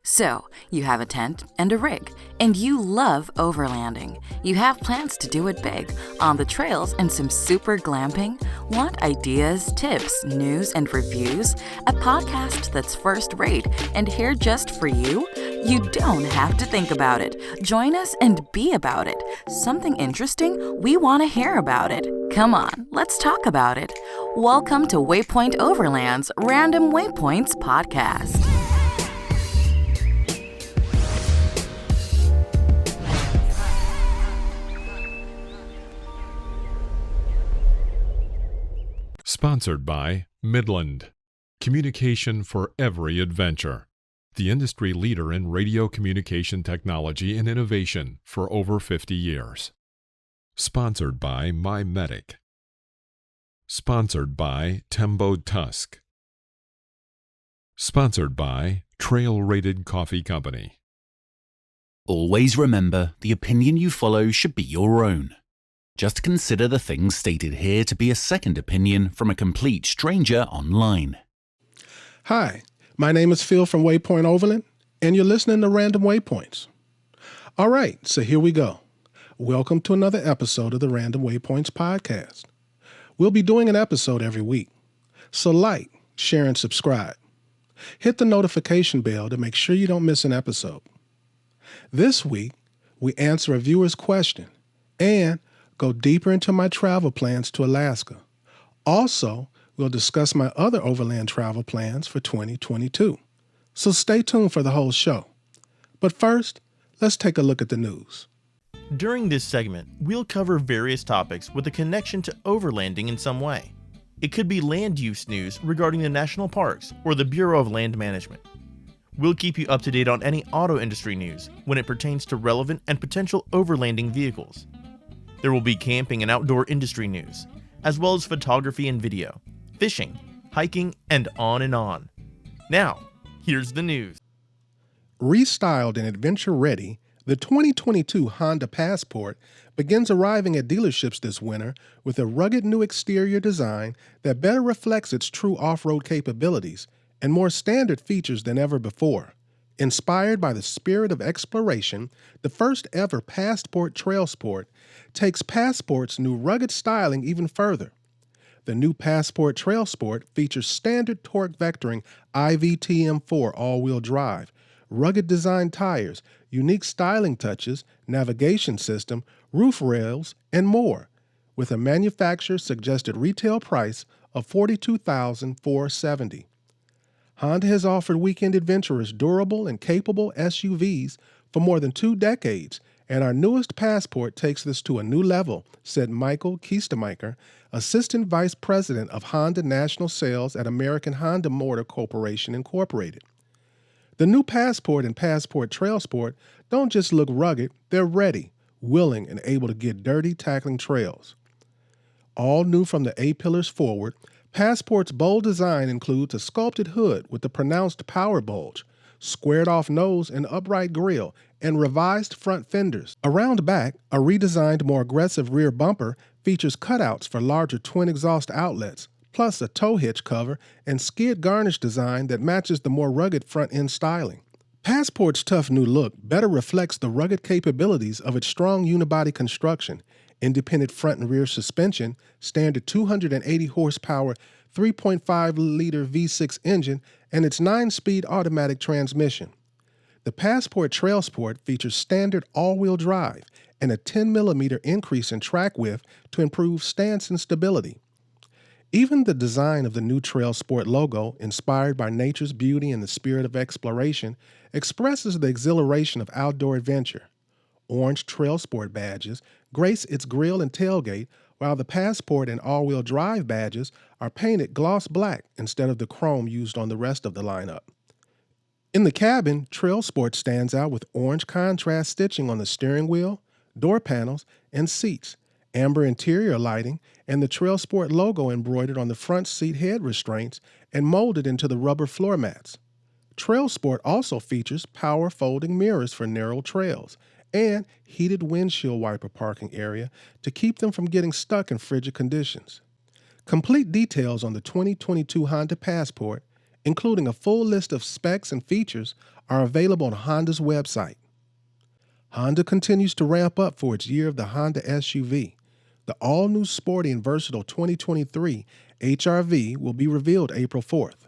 So, you have a tent and a rig, and you love overlanding. You have plans to do it big, on the trails and some super glamping? Want ideas, tips, news, and reviews? A podcast that's first rate and here just for you? You don't have to think about it. Join us and be about it. Something interesting? We want to hear about it. Come on, let's talk about it. Welcome to Waypoint Overland's Random Waypoints podcast. Sponsored by Midland. Communication for every adventure. The industry leader in radio communication technology and innovation for over 50 years. Sponsored by MyMedic. Sponsored by Tembo Tusk. Sponsored by Trail Rated Coffee Company. Always remember, the opinion you follow should be your own. Just consider the things stated here to be a second opinion from a complete stranger online. Hi, my name is Phil from Waypoint Overland, and you're listening to Random Waypoints. All right, so here we go. Welcome to another episode of the Random Waypoints podcast. We'll be doing an episode every week, so like, share, and subscribe. Hit the notification bell to make sure you don't miss an episode. This week, we answer a viewer's question and go deeper into my travel plans to Alaska. Also, we'll discuss my other overland travel plans for 2022. So stay tuned for the whole show. But first, let's take a look at the news. During this segment, we'll cover various topics with a connection to overlanding in some way. It could be land use news regarding the national parks or the Bureau of Land Management. We'll keep you up to date on any auto industry news when it pertains to relevant and potential overlanding vehicles. There will be camping and outdoor industry news, as well as photography and video, fishing, hiking, and on and on. Now, here's the news. Restyled and adventure-ready, the 2022 Honda Passport begins arriving at dealerships this winter with a rugged new exterior design that better reflects its true off-road capabilities and more standard features than ever before. Inspired by the spirit of exploration, the first ever Passport TRAILSPORT takes Passport's new rugged styling even further. The new Passport TRAILSPORT features standard torque vectoring IVTM4 all-wheel drive, rugged design tires, unique styling touches, navigation system, roof rails, and more, with a manufacturer-suggested retail price of $42,470. Honda has offered weekend adventurers durable and capable SUVs for more than 2 decades, and our newest Passport takes this to a new level, said Michael Kiestemacher, Assistant Vice President of Honda National Sales at American Honda Motor Corporation, Incorporated. The new Passport and Passport TRAILSPORT don't just look rugged, they're ready, willing, and able to get dirty tackling trails. All new from the A-pillars forward, Passport's bold design includes a sculpted hood with a pronounced power bulge, squared-off nose and upright grille, and revised front fenders. Around back, a redesigned, more aggressive rear bumper features cutouts for larger twin exhaust outlets, plus a tow hitch cover and skid garnish design that matches the more rugged front-end styling. Passport's tough new look better reflects the rugged capabilities of its strong unibody construction, independent front and rear suspension, standard 280 horsepower 3.5-liter V6 engine, and its 9-speed automatic transmission. The Passport TRAILSPORT features standard all-wheel drive and a 10mm increase in track width to improve stance and stability. Even the design of the new TRAILSPORT logo, inspired by nature's beauty and the spirit of exploration, expresses the exhilaration of outdoor adventure. Orange TRAILSPORT badges grace its grille and tailgate, while the Passport and all-wheel drive badges are painted gloss black instead of the chrome used on the rest of the lineup. In the cabin, TRAILSPORT stands out with orange contrast stitching on the steering wheel, door panels, and seats, amber interior lighting, and the TRAILSPORT logo embroidered on the front seat head restraints and molded into the rubber floor mats. TRAILSPORT also features power folding mirrors for narrow trails and heated windshield wiper parking area to keep them from getting stuck in frigid conditions. Complete details on the 2022 Honda Passport including a full list of specs and features, are available on Honda's website. Honda continues to ramp up for its year of the Honda SUV. The all-new sporty and versatile 2023 HR-V will be revealed April 4th.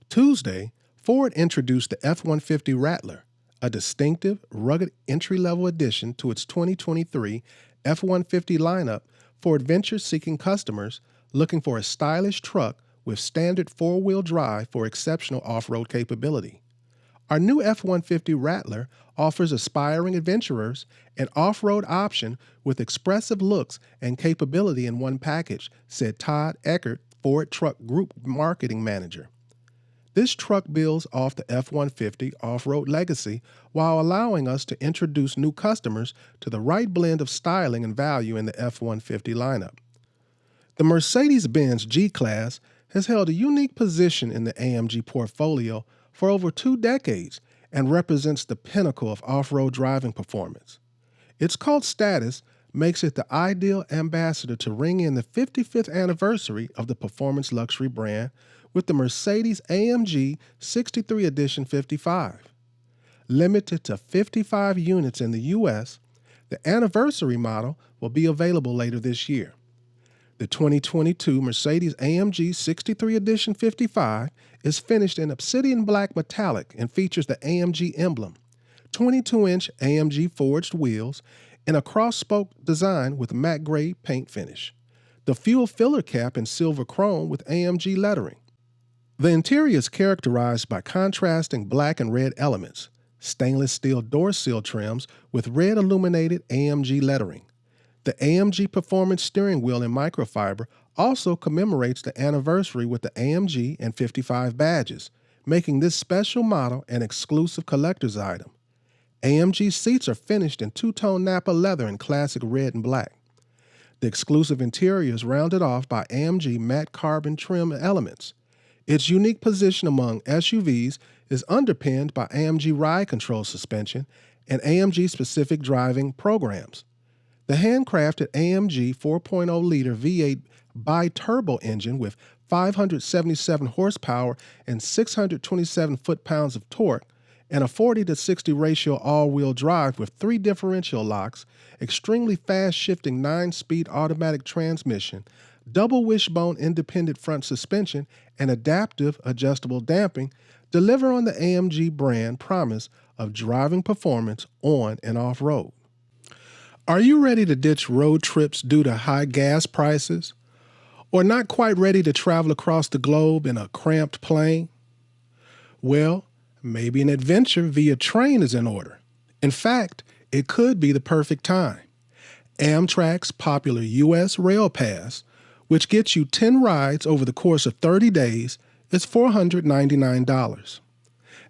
Tuesday, Ford introduced the F-150 Rattler, a distinctive, rugged entry-level addition to its 2023 F-150 lineup for adventure-seeking customers looking for a stylish truck with standard four-wheel drive for exceptional off-road capability. Our new F-150 Rattler offers aspiring adventurers an off-road option with expressive looks and capability in one package, said Todd Eckert, Ford Truck Group Marketing Manager. This truck builds off the F-150 off-road legacy while allowing us to introduce new customers to the right blend of styling and value in the F-150 lineup. The Mercedes-Benz G-Class has held a unique position in the AMG portfolio for over 2 decades and represents the pinnacle of off-road driving performance. Its cult status makes it the ideal ambassador to ring in the 55th anniversary of the performance luxury brand with the Mercedes-AMG 63 Edition 55. Limited to 55 units in the U.S., the anniversary model will be available later this year. The 2022 Mercedes-AMG 63 Edition 55 is finished in obsidian black metallic and features the AMG emblem, 22-inch AMG forged wheels, and a cross-spoke design with matte gray paint finish. The fuel filler cap in silver chrome with AMG lettering. The interior is characterized by contrasting black and red elements, stainless steel door sill trims with red illuminated AMG lettering. The AMG Performance steering wheel in microfiber also commemorates the anniversary with the AMG and 55 badges, making this special model an exclusive collector's item. AMG seats are finished in two-tone Napa leather in classic red and black. The exclusive interior is rounded off by AMG matte carbon trim elements. Its unique position among SUVs is underpinned by AMG ride control suspension and AMG-specific driving programs. The handcrafted AMG 4.0-liter V8 bi-turbo engine with 577 horsepower and 627 foot-pounds of torque and a 40-to-60 ratio all-wheel drive with 3 differential locks, extremely fast-shifting 9-speed automatic transmission, double wishbone independent front suspension, and adaptive adjustable damping deliver on the AMG brand promise of driving performance on and off-road. Are you ready to ditch road trips due to high gas prices? Or not quite ready to travel across the globe in a cramped plane? Well, maybe an adventure via train is in order. In fact, it could be the perfect time. Amtrak's popular U.S. Rail Pass, which gets you 10 rides over the course of 30 days, is $499.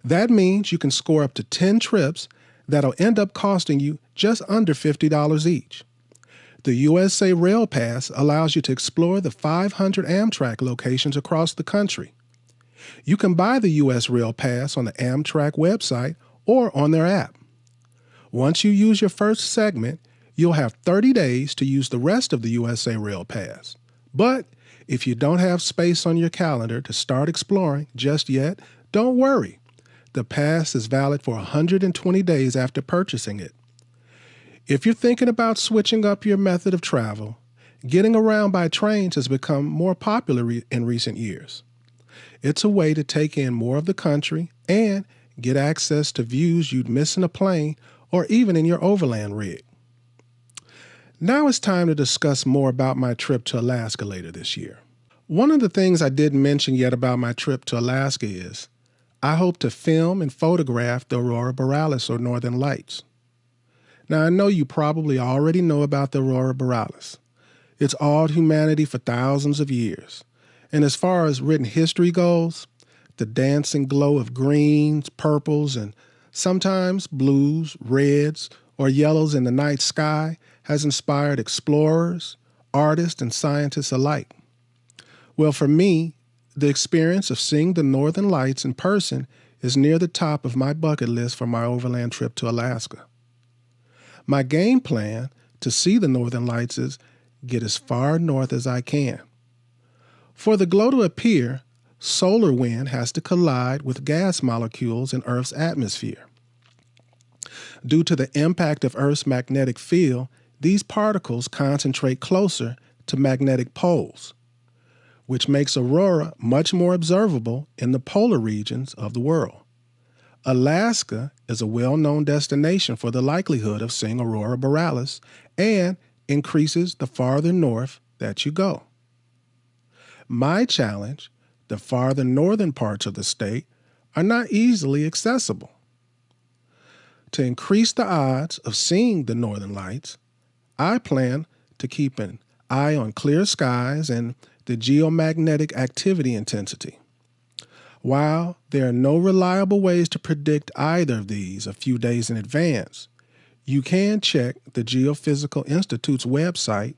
That means you can score up to 10 trips that'll end up costing you just under $50 each. The USA Rail Pass allows you to explore the 500 Amtrak locations across the country. You can buy the US Rail Pass on the Amtrak website or on their app. Once you use your first segment, you'll have 30 days to use the rest of the USA Rail Pass. But if you don't have space on your calendar to start exploring just yet, don't worry. The pass is valid for 120 days after purchasing it. If you're thinking about switching up your method of travel, getting around by trains has become more popular in recent years. It's a way to take in more of the country and get access to views you'd miss in a plane or even in your Overland rig. Now it's time to discuss more about my trip to Alaska later this year. One of the things I didn't mention yet about my trip to Alaska is I hope to film and photograph the Aurora Borealis or Northern Lights. Now, I know you probably already know about the Aurora Borealis. It's awed humanity for thousands of years. And as far as written history goes, the dancing glow of greens, purples, and sometimes blues, reds, or yellows in the night sky has inspired explorers, artists, and scientists alike. Well, for me, the experience of seeing the Northern Lights in person is near the top of my bucket list for my overland trip to Alaska. My game plan to see the Northern Lights is get as far north as I can. For the glow to appear, solar wind has to collide with gas molecules in Earth's atmosphere. Due to the impact of Earth's magnetic field, these particles concentrate closer to magnetic poles, which makes aurora much more observable in the polar regions of the world. Alaska is a well-known destination for the likelihood of seeing Aurora Borealis and increases the farther north that you go. My challenge, the farther northern parts of the state are not easily accessible. To increase the odds of seeing the northern lights, I plan to keep an eye on clear skies and the geomagnetic activity intensity. While there are no reliable ways to predict either of these a few days in advance, you can check the Geophysical Institute's website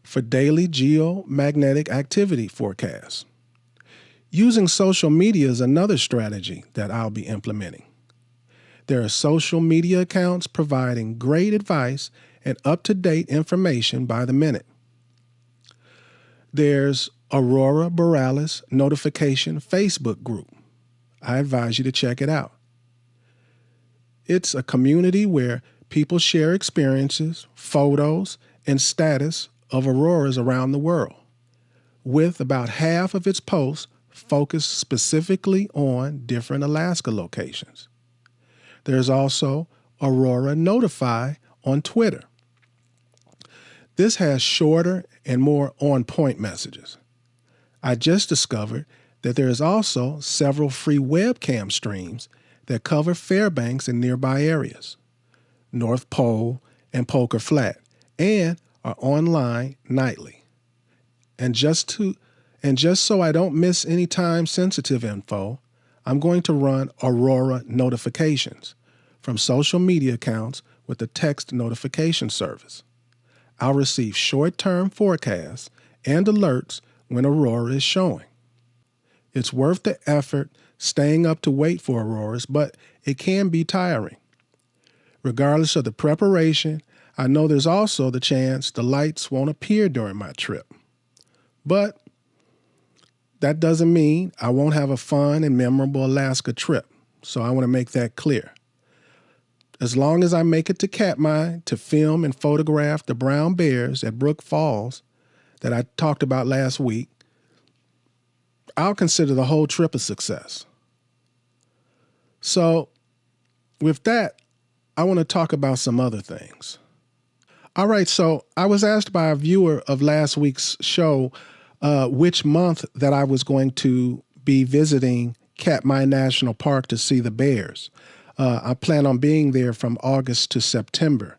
for daily geomagnetic activity forecasts. Using social media is another strategy that I'll be implementing. There are social media accounts providing great advice and up-to-date information by the minute. There's Aurora Borealis Notification Facebook group. I advise you to check it out. It's a community where people share experiences, photos, and status of auroras around the world, with about half of its posts focused specifically on different Alaska locations. There's also Aurora Notify on Twitter. This has shorter and more on-point messages. I just discovered that there is also several free webcam streams that cover Fairbanks and nearby areas, North Pole and Poker Flat, and are online nightly. And just so I don't miss any time-sensitive info, I'm going to run Aurora notifications from social media accounts with the text notification service. I'll receive short-term forecasts and alerts when aurora is showing. It's worth the effort staying up to wait for auroras, but it can be tiring. Regardless of the preparation, I know there's also the chance the lights won't appear during my trip. But that doesn't mean I won't have a fun and memorable Alaska trip, so I want to make that clear. As long as I make it to Katmai to film and photograph the brown bears at Brook Falls that I talked about last week, I'll consider the whole trip a success. So with that, I want to talk about some other things. All right, so I was asked by a viewer of last week's show which month that I was going to be visiting Katmai National Park to see the bears. I plan on being there from August to September.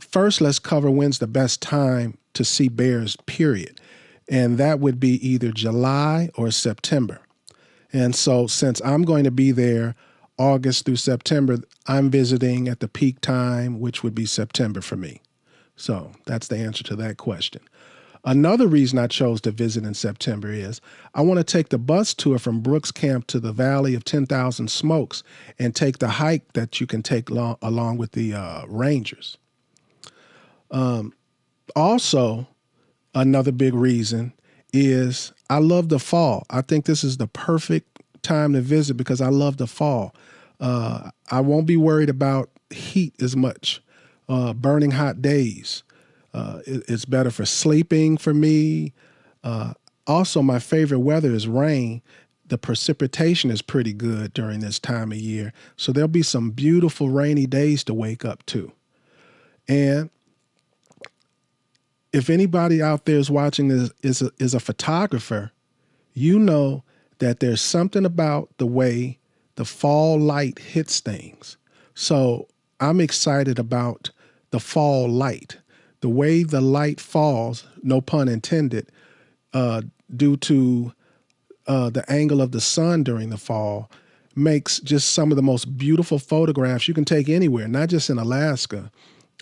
First, let's cover when's the best time to see bears, period. And that would be either July or September. And so since I'm going to be there August through September, I'm visiting at the peak time, which would be September for me. So that's the answer to that question. Another reason I chose to visit in September is I want to take the bus tour from Brooks Camp to the Valley of 10,000 Smokes and take the hike that you can take along with the rangers. Also, another big reason is I love the fall. I think this is the perfect time to visit because I love the fall. I won't be worried about heat as much, burning hot days. It's better for sleeping for me. Also, my favorite weather is rain. The precipitation is pretty good during this time of year. So there'll be some beautiful rainy days to wake up to. And if anybody out there is watching this is a photographer, you know that there's something about the way the fall light hits things. So I'm excited about the fall light. The way the light falls, no pun intended, due to the angle of the sun during the fall, makes just some of the most beautiful photographs you can take anywhere, not just in Alaska.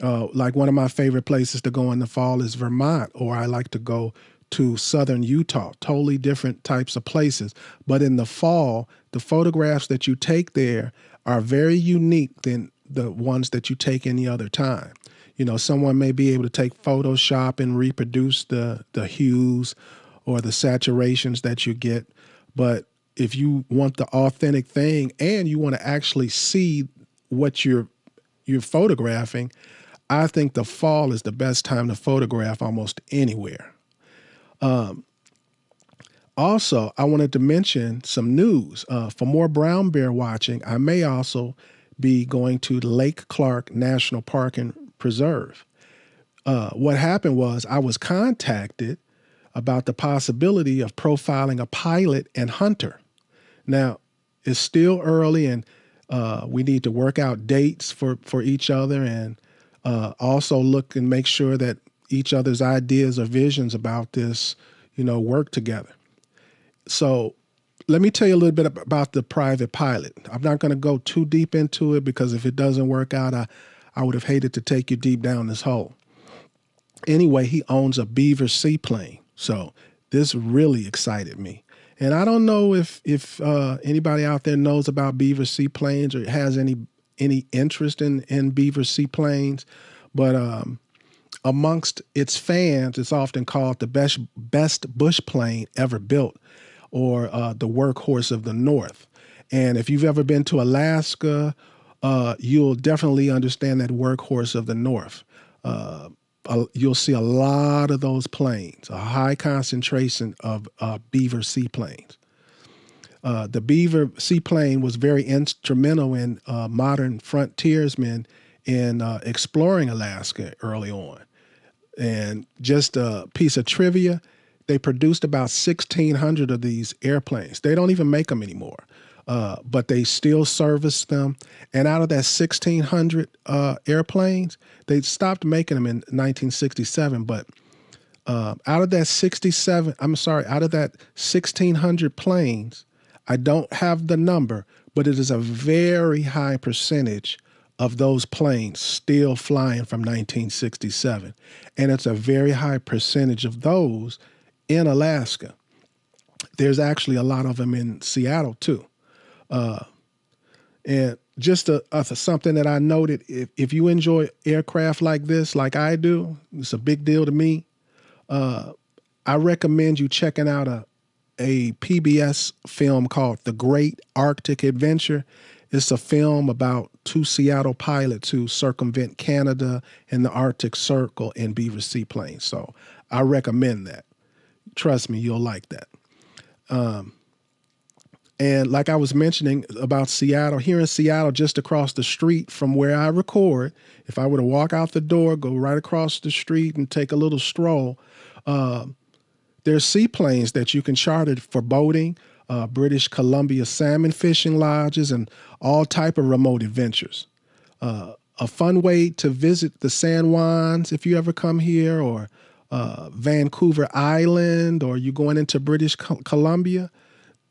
Like one of my favorite places to go in the fall is Vermont, or I like to go to southern Utah, totally different types of places. But in the fall, the photographs that you take there are very unique than the ones that you take any other time. You know, someone may be able to take Photoshop and reproduce the hues or the saturations that you get. But if you want the authentic thing and you want to actually see what you're photographing, I think the fall is the best time to photograph almost anywhere. Also, I wanted to mention some news. For more brown bear watching, I may also be going to Lake Clark National Park and Preserve. What happened was I was contacted about the possibility of profiling a pilot and hunter. Now, it's still early, and we need to work out dates for each other, and also look and make sure that each other's ideas or visions about this, work together. So let me tell you a little bit about the private pilot. I'm not going to go too deep into it because if it doesn't work out, I would have hated to take you deep down this hole. Anyway, he owns a Beaver Seaplane. So this really excited me. And I don't know if anybody out there knows about Beaver Seaplanes or has any interest in Beaver Seaplanes, but amongst its fans, it's often called the best bush plane ever built, or the workhorse of the North. And if you've ever been to Alaska, you'll definitely understand that workhorse of the North. You'll see a lot of those planes, a high concentration of Beaver Seaplanes. The Beaver Seaplane was very instrumental in modern frontiersmen in exploring Alaska early on. And just a piece of trivia, they produced about 1,600 of these airplanes. They don't even make them anymore, but they still service them. And out of that 1,600 airplanes, they stopped making them in 1967. But out of that 1,600 planes, I don't have the number, but it is a very high percentage of those planes still flying from 1967. And it's a very high percentage of those in Alaska. There's actually a lot of them in Seattle too. And just something that I noted, if you enjoy aircraft like this, like I do, it's a big deal to me. I recommend you checking out a PBS film called The Great Arctic Adventure. It's a film about two Seattle pilots who circumvent Canada and the Arctic Circle in Beaver Seaplanes. So I recommend that. Trust me, you'll like that. And like I was mentioning about Seattle, here in Seattle, just across the street from where I record, if I were to walk out the door, go right across the street and take a little stroll, there's seaplanes that you can charter for boating, British Columbia salmon fishing lodges, and all type of remote adventures. A fun way to visit the San Juans if you ever come here, or Vancouver Island, or you're going into British Columbia.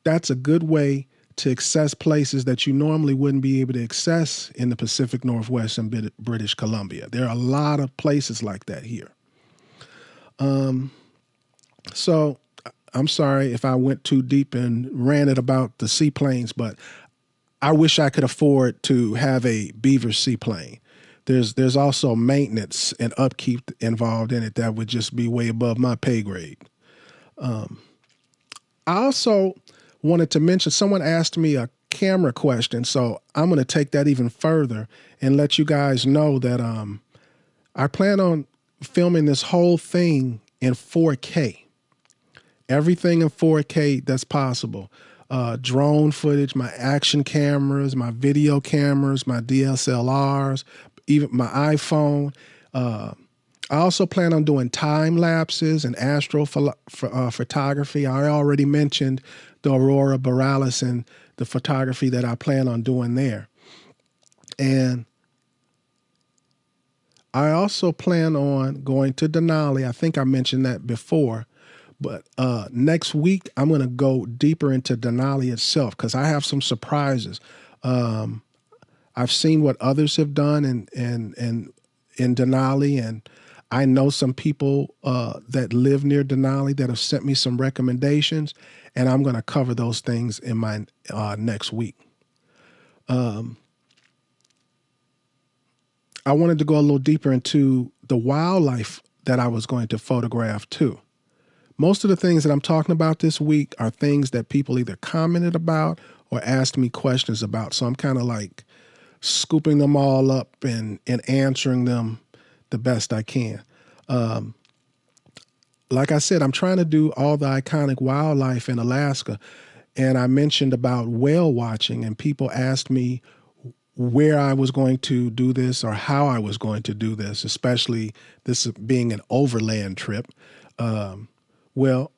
That's a good way to access places that you normally wouldn't be able to access in the Pacific Northwest and British Columbia. There are a lot of places like that here. So I'm sorry if I went too deep and ranted about the seaplanes, but I wish I could afford to have a Beaver seaplane. There's also maintenance and upkeep involved in it that would just be way above my pay grade. I also wanted to mention, someone asked me a camera question, so I'm going to take that even further and let you guys know that I plan on filming this whole thing in 4K. Everything in 4K that's possible. Drone footage, my action cameras, my video cameras, my DSLRs, even my iPhone. I also plan on doing time lapses and photography. I already mentioned the Aurora Borealis and the photography that I plan on doing there. And I also plan on going to Denali. I think I mentioned that before. But next week, I'm going to go deeper into Denali itself because I have some surprises. I've seen what others have done in Denali, and I know some people that live near Denali that have sent me some recommendations, and I'm going to cover those things in my next week. I wanted to go a little deeper into the wildlife that I was going to photograph too. Most of the things that I'm talking about this week are things that people either commented about or asked me questions about. So I'm kind of like scooping them all up and answering them the best I can. Like I said, I'm trying to do all the iconic wildlife in Alaska. And I mentioned about whale watching, and people asked me where I was going to do this or how I was going to do this, especially this being an overland trip. Well,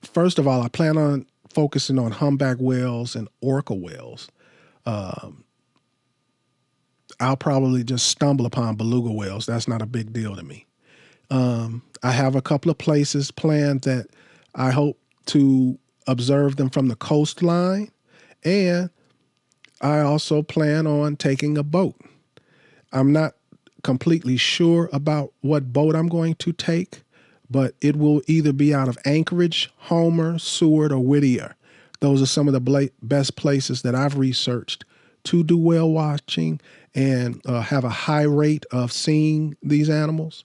first of all, I plan on focusing on humpback whales and orca whales. I'll probably just stumble upon beluga whales. That's not a big deal to me. I have a couple of places planned that I hope to observe them from the coastline, and I also plan on taking a boat. I'm not completely sure about what boat I'm going to take, but it will either be out of Anchorage, Homer, Seward, or Whittier. Those are some of the best places that I've researched to do whale watching and have a high rate of seeing these animals.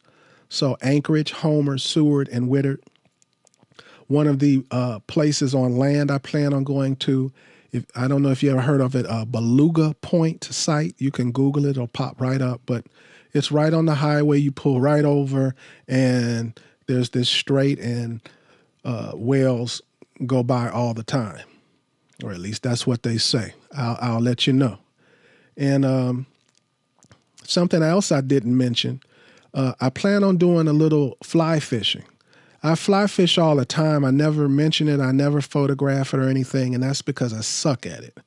So Anchorage, Homer, Seward, and Whittier. One of the places on land I plan on going to, I don't know if you ever heard of it, Beluga Point site. You can Google it, it'll pop right up, but it's right on the highway. You pull right over and there's this strait, and whales go by all the time, or at least that's what they say. I'll let you know. And something else I didn't mention, I plan on doing a little fly fishing. I fly fish all the time. I never mention it. I never photograph it or anything, and that's because I suck at it.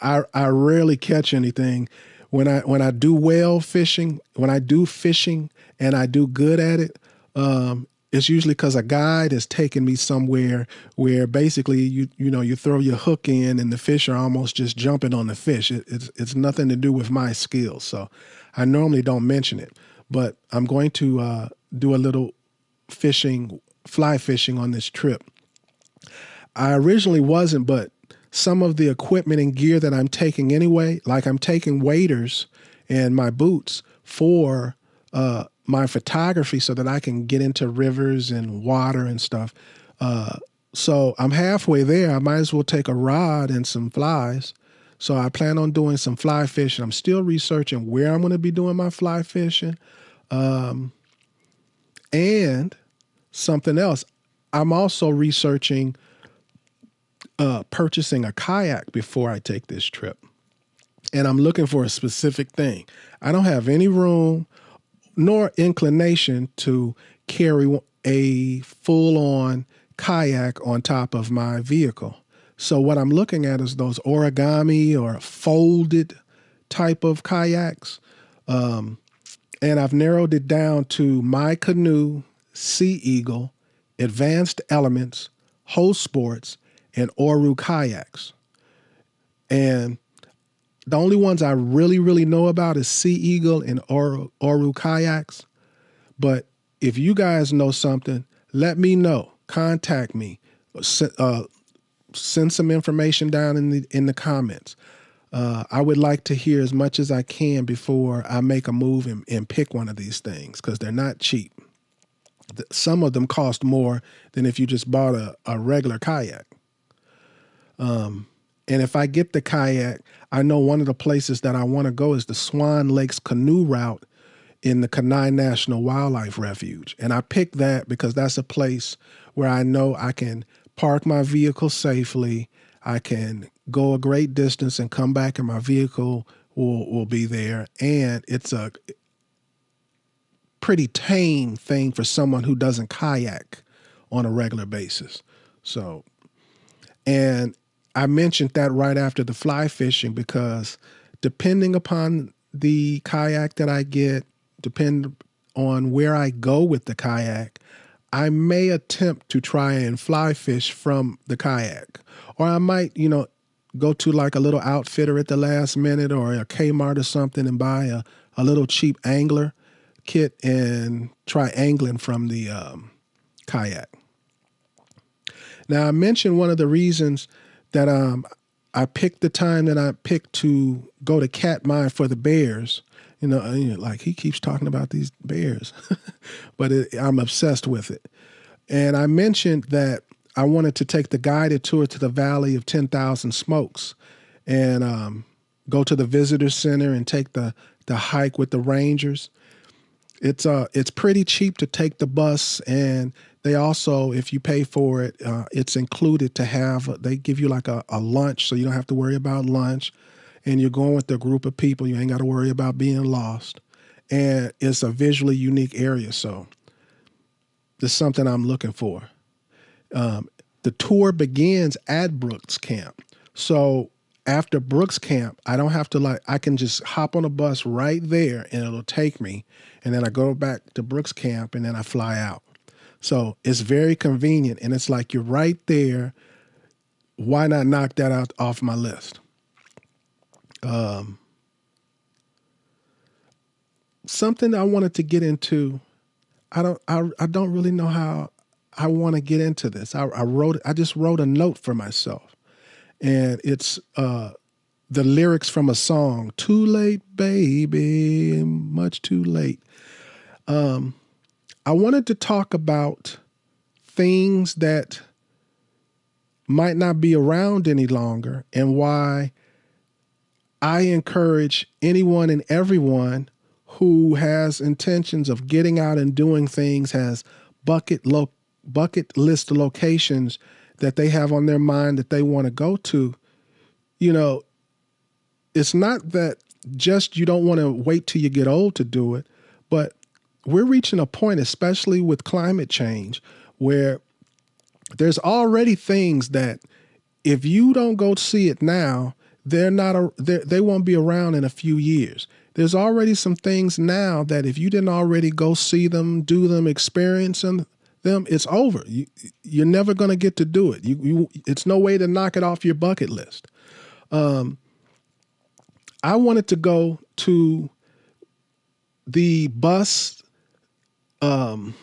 I rarely catch anything. When I do whale fishing, when I do fishing and I do good at it, it's usually because a guide is taking me somewhere where basically you throw your hook in and the fish are almost just jumping on the fish. It's nothing to do with my skills, so I normally don't mention it. But I'm going to do a little fly fishing on this trip. I originally wasn't, but some of the equipment and gear that I'm taking anyway, like I'm taking waders and my boots for my photography so that I can get into rivers and water and stuff. So I'm halfway there. I might as well take a rod and some flies. So I plan on doing some fly fishing. I'm still researching where I'm going to be doing my fly fishing. And something else, I'm also researching purchasing a kayak before I take this trip. And I'm looking for a specific thing. I don't have any room nor inclination to carry a full-on kayak on top of my vehicle. So what I'm looking at is those origami or folded type of kayaks. And I've narrowed it down to My Canoe, Sea Eagle, Advanced Elements, Ho Sports, and Oru kayaks. And the only ones I really know about is Sea Eagle and Oru kayaks. But if you guys know something, let me know. Contact me. Send some information down in the comments. I would like to hear as much as I can before I make a move and pick one of these things, because they're not cheap. Some of them cost more than if you just bought a regular kayak. And if I get the kayak, I know one of the places that I want to go is the Swan Lakes Canoe Route in the Kenai National Wildlife Refuge. And I picked that because that's a place where I know I can park my vehicle safely. I can go a great distance and come back and my vehicle will be there. And it's a pretty tame thing for someone who doesn't kayak on a regular basis. So, and I mentioned that right after the fly fishing, because depending upon the kayak that I get, depending on where I go with the kayak, I may attempt to try and fly fish from the kayak. Or I might, go to like a little outfitter at the last minute or a Kmart or something and buy a little cheap angler kit and try angling from the kayak. Now, I mentioned one of the reasons that I picked the time that I picked to go to Katmai for the bears Like he keeps talking about these bears, but I'm obsessed with it. And I mentioned that I wanted to take the guided tour to the Valley of 10,000 Smokes and go to the visitor center and take the hike with the rangers. It's pretty cheap to take the bus, and they also, if you pay for it, it's included to have, they give you like a lunch, so you don't have to worry about lunch, and you're going with a group of people. You ain't got to worry about being lost, and it's a visually unique area, so this is something I'm looking for. The tour begins at Brooks Camp, so after Brooks Camp, I don't have to I can just hop on a bus right there and it'll take me. And then I go back to Brooks Camp and then I fly out. So it's very convenient. And it's like, you're right there. Why not knock that out off my list? Something I wanted to get into. I don't really know how I want to get into this. I just wrote a note for myself. And it's the lyrics from a song, "Too late, baby, much too late." I wanted to talk about things that might not be around any longer and why I encourage anyone and everyone who has intentions of getting out and doing things, has bucket list locations that they have on their mind that they want to go to. It's not that just you don't want to wait till you get old to do it, but we're reaching a point, especially with climate change, where there's already things that if you don't go see it now, they won't be around in a few years. There's already some things now that if you didn't already go see them, do them, experience them, it's over. You're never going to get to do it. It's no way to knock it off your bucket list. I wanted to go to the bus, the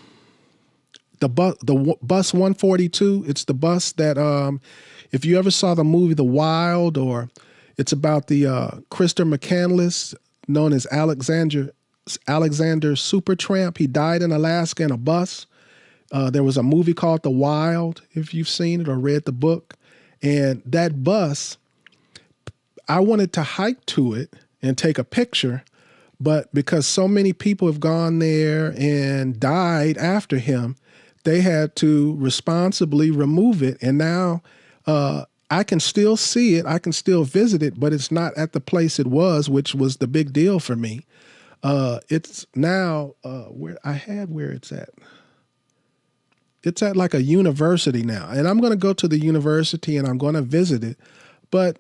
bus 142. It's the bus that, if you ever saw the movie The Wild, or it's about the Christopher McCandless, known as Alexander Supertramp. He died in Alaska in a bus. There was a movie called The Wild, if you've seen it or read the book. And that bus, I wanted to hike to it and take a picture, but because so many people have gone there and died after him, they had to responsibly remove it. And now I can still see it, I can still visit it, but it's not at the place it was, which was the big deal for me. It's now where it's at. It's at like a university now, and I'm going to go to the university and I'm going to visit it. But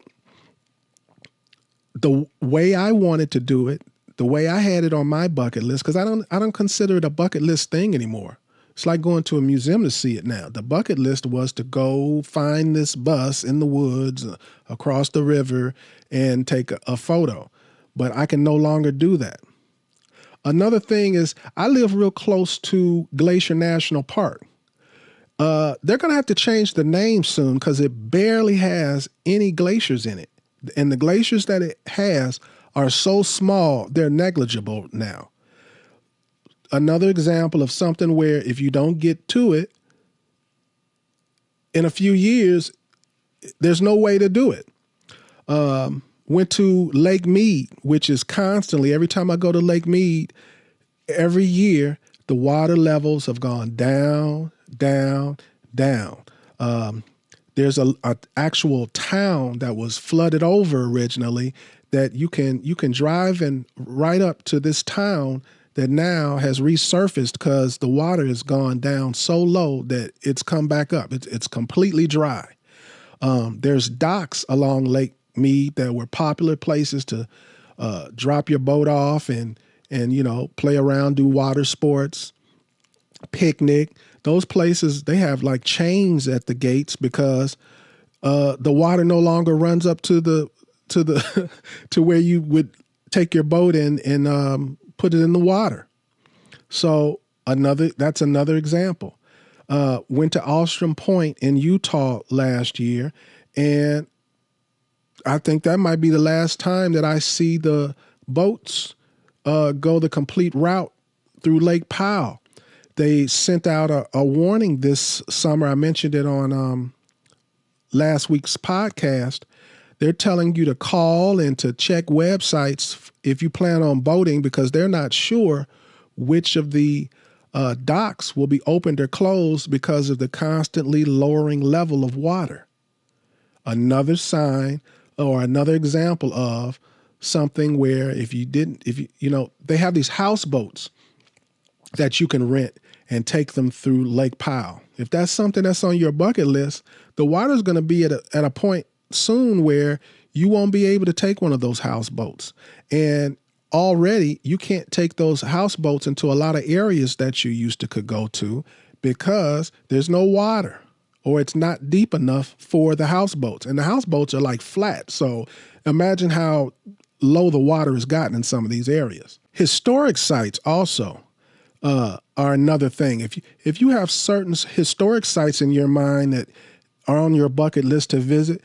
the way I wanted to do it, the way I had it on my bucket list, because I don't consider it a bucket list thing anymore. It's like going to a museum to see it now. The bucket list was to go find this bus in the woods across the river and take a photo. But I can no longer do that. Another thing is I live real close to Glacier National Park. They're going to have to change the name soon because it barely has any glaciers in it. And the glaciers that it has are so small, they're negligible now. Another example of something where if you don't get to it, in a few years, there's no way to do it. Went to Lake Mead, which is constantly, every time I go to Lake Mead, every year, the water levels have gone down, down, down. There's a actual town that was flooded over originally that you can drive and right up to this town that now has resurfaced because the water has gone down so low that it's come back up. It's completely dry. There's docks along Lake Mead that were popular places to drop your boat off and play around, do water sports, picnic. Those places, they have like chains at the gates because the water no longer runs up to to where you would take your boat in and put it in the water. So that's another example. Went to Ostrom Point in Utah last year, and I think that might be the last time that I see the boats go the complete route through Lake Powell. They sent out a warning this summer. I mentioned it on last week's podcast. They're telling you to call and to check websites if you plan on boating, because they're not sure which of the docks will be opened or closed because of the constantly lowering level of water. Another sign or another example of something where they have these houseboats that you can rent and take them through Lake Powell. If that's something that's on your bucket list, the water's going to be at a point soon where you won't be able to take one of those houseboats. And already you can't take those houseboats into a lot of areas that you used to could go to because there's no water or it's not deep enough for the houseboats. And the houseboats are like flat. So imagine how low the water has gotten in some of these areas. Historic sites also are another thing. If you have certain historic sites in your mind that are on your bucket list to visit,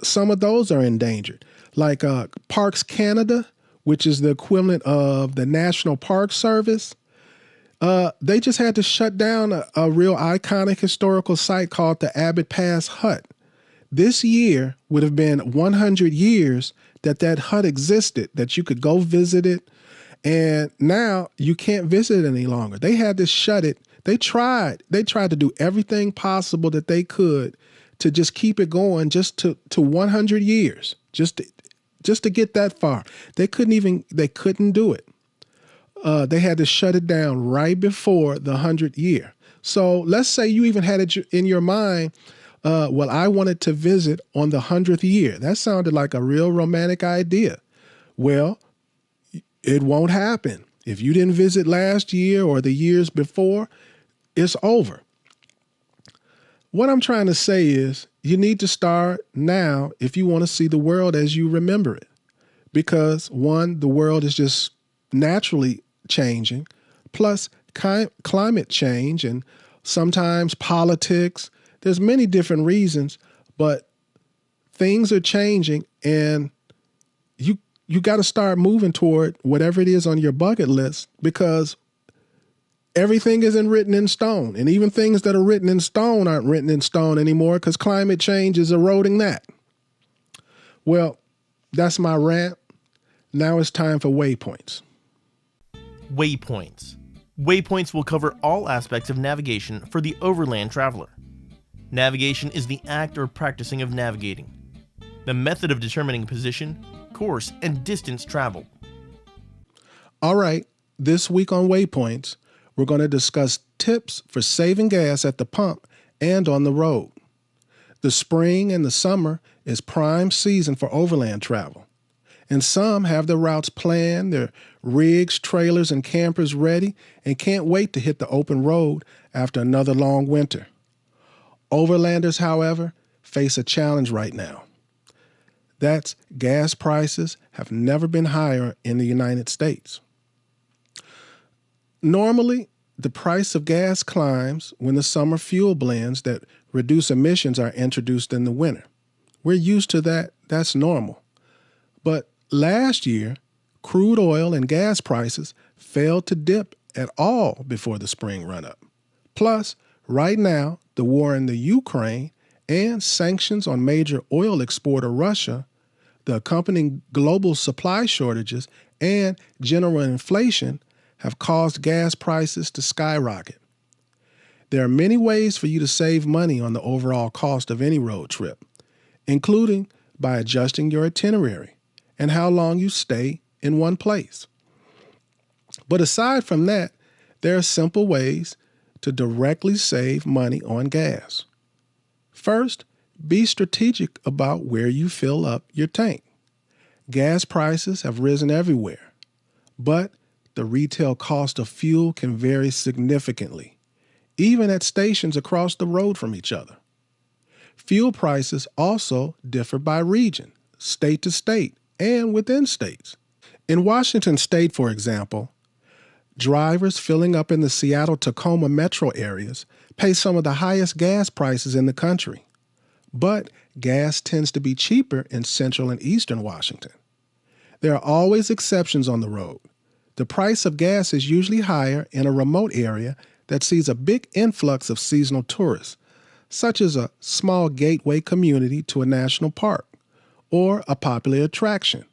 some of those are endangered. Like Parks Canada, which is the equivalent of the National Park Service, they just had to shut down a real iconic historical site called the Abbott Pass Hut. This year would have been 100 years that hut existed, that you could go visit it. And now you can't visit it any longer. They had to shut it. They tried to do everything possible that they could to just keep it going just to 100 years, just to get that far. They couldn't do it. They had to shut it down right before the 100th year. So let's say you even had it in your mind, well, I wanted to visit on the 100th year. That sounded like a real romantic idea. Well, it won't happen. If you didn't visit last year or the years before, it's over. What I'm trying to say is you need to start now if you want to see the world as you remember it. Because one, the world is just naturally changing, plus climate change and sometimes politics. There's many different reasons, but things are changing and you got to start moving toward whatever it is on your bucket list, because everything isn't written in stone. And even things that are written in stone aren't written in stone anymore because climate change is eroding that. Well, that's my rant. Now it's time for Waypoints. Waypoints. Waypoints will cover all aspects of navigation for the overland traveler. Navigation is the act or practicing of navigating, the method of determining position, course, and distance traveled. All right, this week on Waypoints, we're going to discuss tips for saving gas at the pump and on the road. The spring and the summer is prime season for overland travel, and some have their routes planned, their rigs, trailers, and campers ready, and can't wait to hit the open road after another long winter. Overlanders, however, face a challenge right now. That's gas prices have never been higher in the United States. Normally, the price of gas climbs when the summer fuel blends that reduce emissions are introduced in the winter. We're used to that. That's normal. But last year, crude oil and gas prices failed to dip at all before the spring run-up. Plus, right now, the war in the Ukraine and sanctions on major oil exporter Russia, the accompanying global supply shortages, and general inflation have caused gas prices to skyrocket. There are many ways for you to save money on the overall cost of any road trip, including by adjusting your itinerary and how long you stay in one place. But aside from that, there are simple ways to directly save money on gas. First, be strategic about where you fill up your tank. Gas prices have risen everywhere, but the retail cost of fuel can vary significantly, even at stations across the road from each other. Fuel prices also differ by region, state to state, and within states. In Washington state, for example, drivers filling up in the Seattle-Tacoma metro areas pay some of the highest gas prices in the country. But gas tends to be cheaper in central and eastern Washington. There are always exceptions on the road. The price of gas is usually higher in a remote area that sees a big influx of seasonal tourists, such as a small gateway community to a national park or a popular attraction.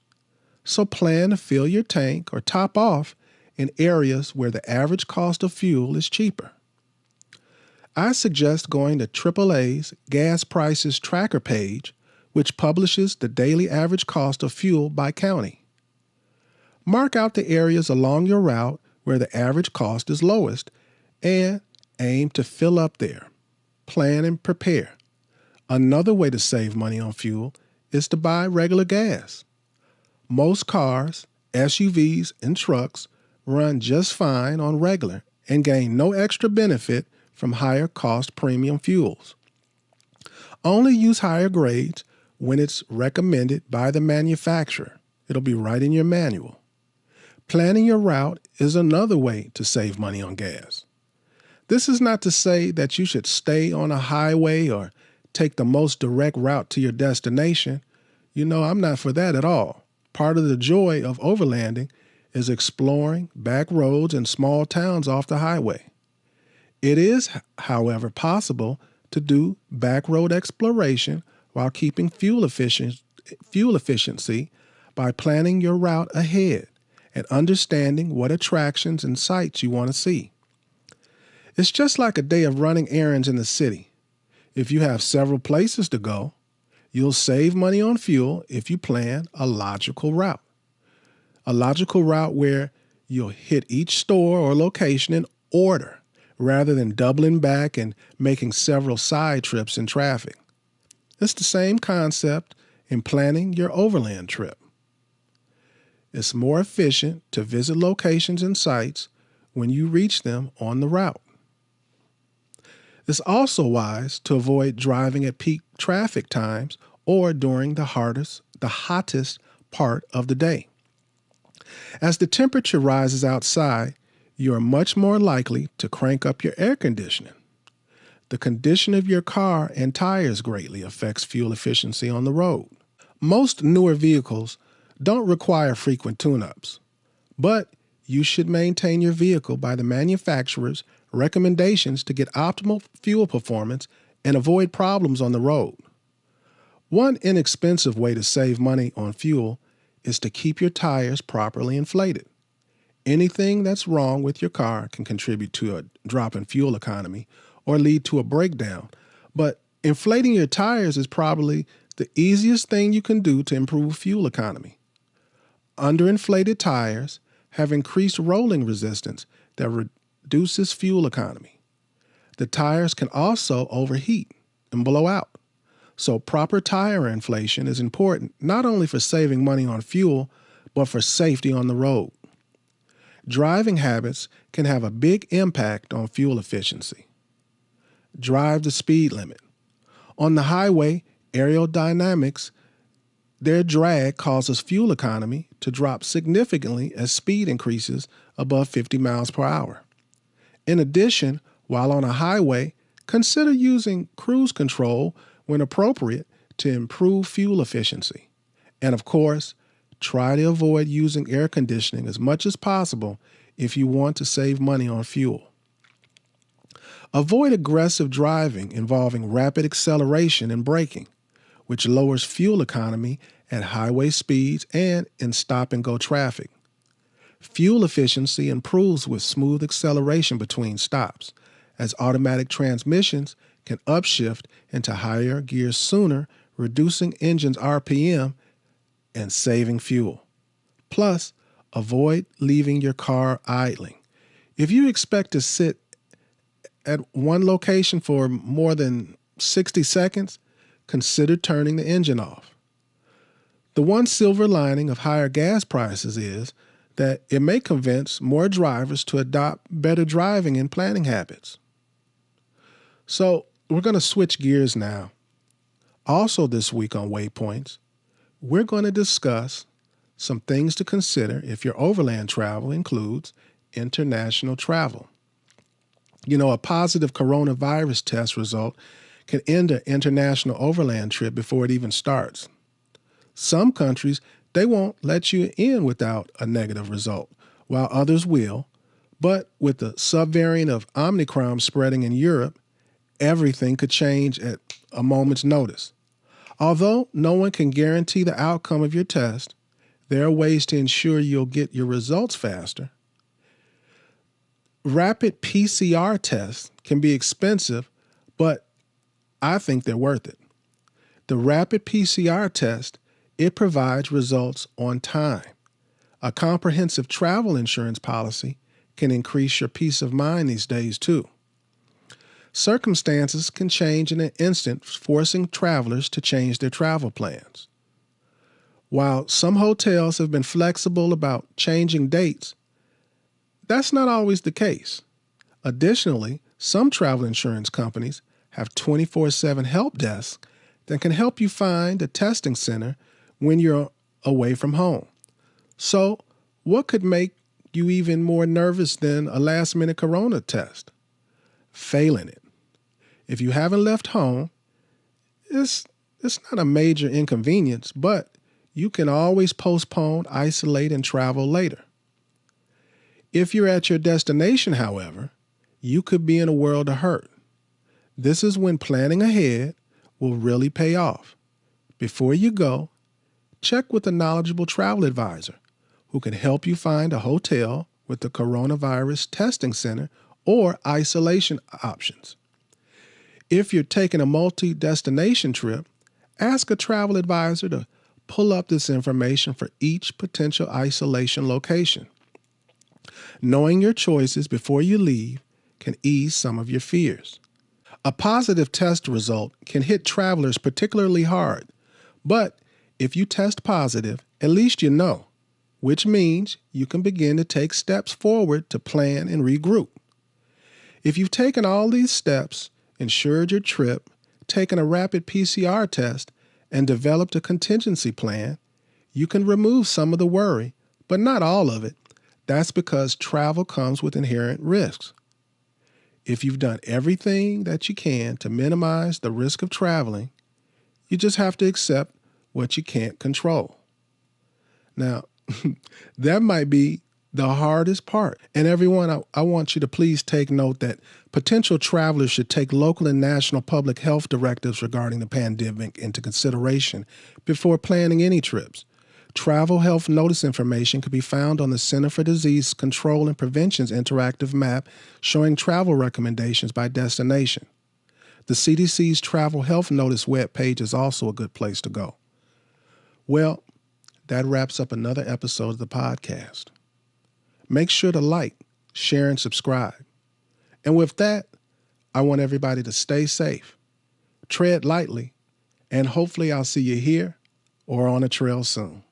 So plan to fill your tank or top off in areas where the average cost of fuel is cheaper. I suggest going to AAA's Gas Prices Tracker page, which publishes the daily average cost of fuel by county. Mark out the areas along your route where the average cost is lowest and aim to fill up there. Plan and prepare. Another way to save money on fuel is to buy regular gas. Most cars, SUVs, and trucks run just fine on regular and gain no extra benefit from higher cost premium fuels. Only use higher grades when it's recommended by the manufacturer. It'll be right in your manual. Planning your route is another way to save money on gas. This is not to say that you should stay on a highway or take the most direct route to your destination. I'm not for that at all. Part of the joy of overlanding is exploring back roads and small towns off the highway. It is, however, possible to do back road exploration while keeping fuel efficiency by planning your route ahead and understanding what attractions and sights you want to see. It's just like a day of running errands in the city. If you have several places to go, you'll save money on fuel if you plan a logical route. A logical route where you'll hit each store or location in order rather than doubling back and making several side trips in traffic. It's the same concept in planning your overland trip. It's more efficient to visit locations and sites when you reach them on the route. It's also wise to avoid driving at peak traffic times or during the hottest part of the day. As the temperature rises outside, you are much more likely to crank up your air conditioning. The condition of your car and tires greatly affects fuel efficiency on the road. Most newer vehicles don't require frequent tune-ups, but you should maintain your vehicle by the manufacturer's recommendations to get optimal fuel performance and avoid problems on the road. One inexpensive way to save money on fuel is to keep your tires properly inflated. Anything that's wrong with your car can contribute to a drop in fuel economy or lead to a breakdown, but inflating your tires is probably the easiest thing you can do to improve fuel economy. Underinflated tires have increased rolling resistance that reduces fuel economy. The tires can also overheat and blow out. So proper tire inflation is important not only for saving money on fuel, but for safety on the road. Driving habits can have a big impact on fuel efficiency. Drive the speed limit. On the highway, aerodynamics, their drag causes fuel economy to drop significantly as speed increases above 50 miles per hour. In addition, while on a highway, consider using cruise control when appropriate to improve fuel efficiency. And of course, try to avoid using air conditioning as much as possible if you want to save money on fuel. Avoid aggressive driving involving rapid acceleration and braking, which lowers fuel economy at highway speeds and in stop-and-go traffic. Fuel efficiency improves with smooth acceleration between stops, as automatic transmissions can upshift into higher gears sooner, reducing engine's RPM and saving fuel. Plus, avoid leaving your car idling. If you expect to sit at one location for more than 60 seconds, consider turning the engine off. The one silver lining of higher gas prices is that it may convince more drivers to adopt better driving and planning habits. So we're going to switch gears now. Also this week on Waypoints, we're going to discuss some things to consider if your overland travel includes international travel. A positive coronavirus test result can end an international overland trip before it even starts. Some countries, they won't let you in without a negative result, while others will. But with the subvariant of Omicron spreading in Europe, everything could change at a moment's notice. Although no one can guarantee the outcome of your test, there are ways to ensure you'll get your results faster. Rapid PCR tests can be expensive, but I think they're worth it. The rapid PCR test, it provides results on time. A comprehensive travel insurance policy can increase your peace of mind these days too. Circumstances can change in an instant, forcing travelers to change their travel plans. While some hotels have been flexible about changing dates, that's not always the case. Additionally, some travel insurance companies have 24/7 help desks that can help you find a testing center when you're away from home. So, what could make you even more nervous than a last-minute corona test? Failing it. If you haven't left home, it's not a major inconvenience, but you can always postpone, isolate, and travel later. If you're at your destination, however, you could be in a world of hurt. This is when planning ahead will really pay off. Before you go, check with a knowledgeable travel advisor who can help you find a hotel with the coronavirus testing center or isolation options. If you're taking a multi-destination trip, ask a travel advisor to pull up this information for each potential isolation location. Knowing your choices before you leave can ease some of your fears. A positive test result can hit travelers particularly hard, but if you test positive, at least you know, which means you can begin to take steps forward to plan and regroup. If you've taken all these steps, insured your trip, taken a rapid PCR test, and developed a contingency plan, you can remove some of the worry, but not all of it. That's because travel comes with inherent risks. If you've done everything that you can to minimize the risk of traveling, you just have to accept what you can't control. Now, that might be the hardest part. And everyone, I want you to please take note that potential travelers should take local and national public health directives regarding the pandemic into consideration before planning any trips. Travel health notice information can be found on the Center for Disease Control and Prevention's interactive map showing travel recommendations by destination. The CDC's Travel Health Notice webpage is also a good place to go. Well, that wraps up another episode of the podcast. Make sure to like, share, and subscribe. And with that, I want everybody to stay safe, tread lightly, and hopefully I'll see you here or on a trail soon.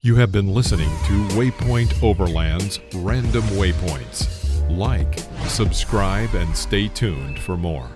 You have been listening to Waypoint Overland's Random Waypoints. Like, subscribe, and stay tuned for more.